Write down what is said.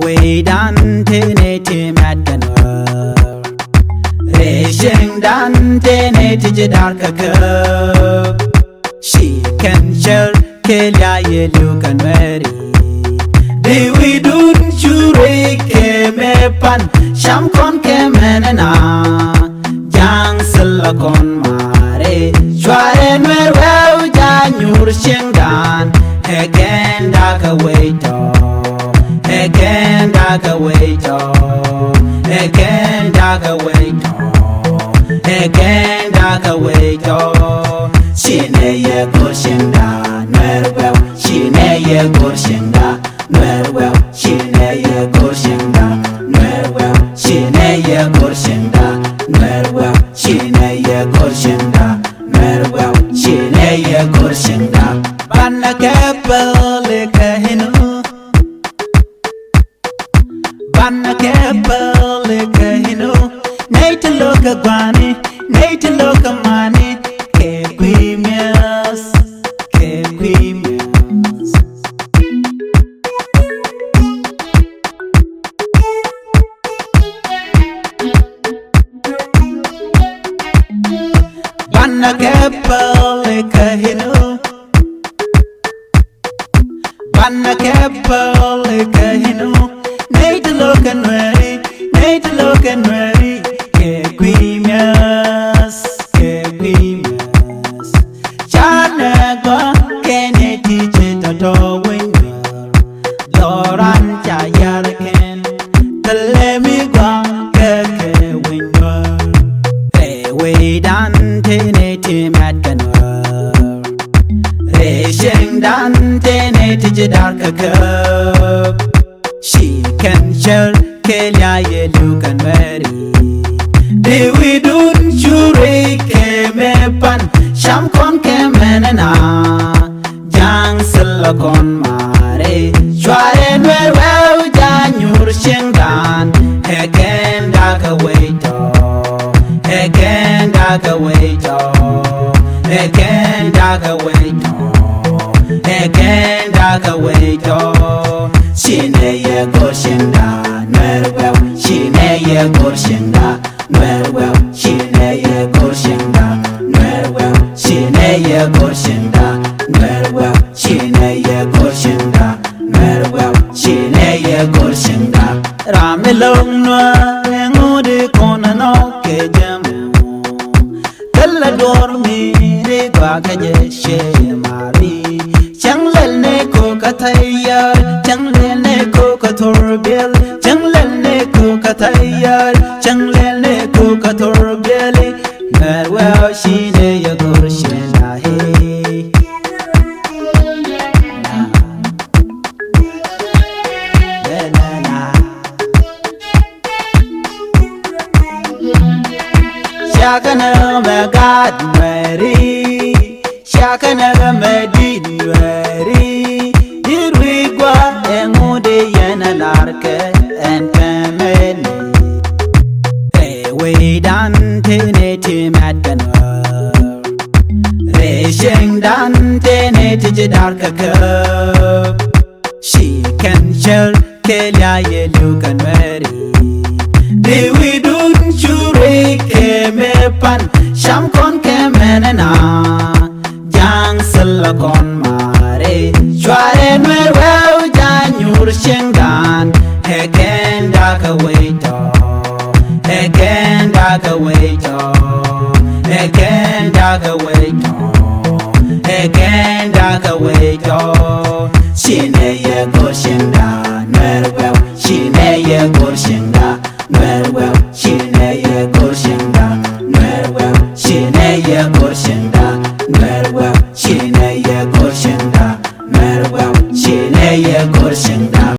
way dante ne te madganor Reshing dante ne te jidarka She can share kelya yelu kanweri Dewi dun chure ke mepan Sham kon ke menena Jang sila kon mare Shware nwer wew janyur shingan Hegen daga weito Hegen daga weito Hegen daga weito Hegen daga weito Shine ye goshinda nwer wew Shine ye goshinda nwer wew Shine ye goshinda nwer wew Shine ye goshinda nwer wew Shine ye goshinda nwer wew Shine ye goshinda Banna kepele kahinu Banna kepele kahinu Nate loka gwani Nate loka mani Kekwimias Kekwimias Banna kepele kahinu Banna kepele kahinu Nate loka nweri Nate loka nweri Kekwimias Kekwimias Chanagwa Kene tiche toto winger Loran chayarken Kalemigwa keke winger Rewe dante ne te madganor Reshing dante ne te jidarka She can share kelya yelu kanweri Dewi dun chure ke mepan Sham kon ke menena Jang sila kon mare Shware nwer wew janyur shingan Hegen daga weito Hegen daga weito Hegen daga weito Hegen daga weito Shine ye goshinda nwer wew Shine ye goshinda nwer wew Shine ye goshinda nwer wew Shine ye goshinda nwer wew Shine ye goshinda nwer wew Shine ye goshinda Ramilong nwa ngudi kona no kejemu Kalla dormi re kwa kaje she mari Changlel ne ko katayar Changlel ne ko katorbil Changlel ne ko katayar Changlel ne ko katorbili Nwer wew shine ye gorshinda he Shakana magad nweri Shakana medid nweri Dirwigwa engude yena larke enpemeni Rewe dante ne te madganor Reshing dante ne te jidarka She can share kelya yelu kanweri Dewi dun chure ke mepan Sham kon ke menena Jang sila kon mare Shware nwer wew janyur shingan Hegen daga weito Hegen daga weito Hegen daga weito Hegen daga weito Shine ye goshinda nwer wew Shine ye goshinda nwer wew Shine ye goshinda nwer wew Shine ye goshinda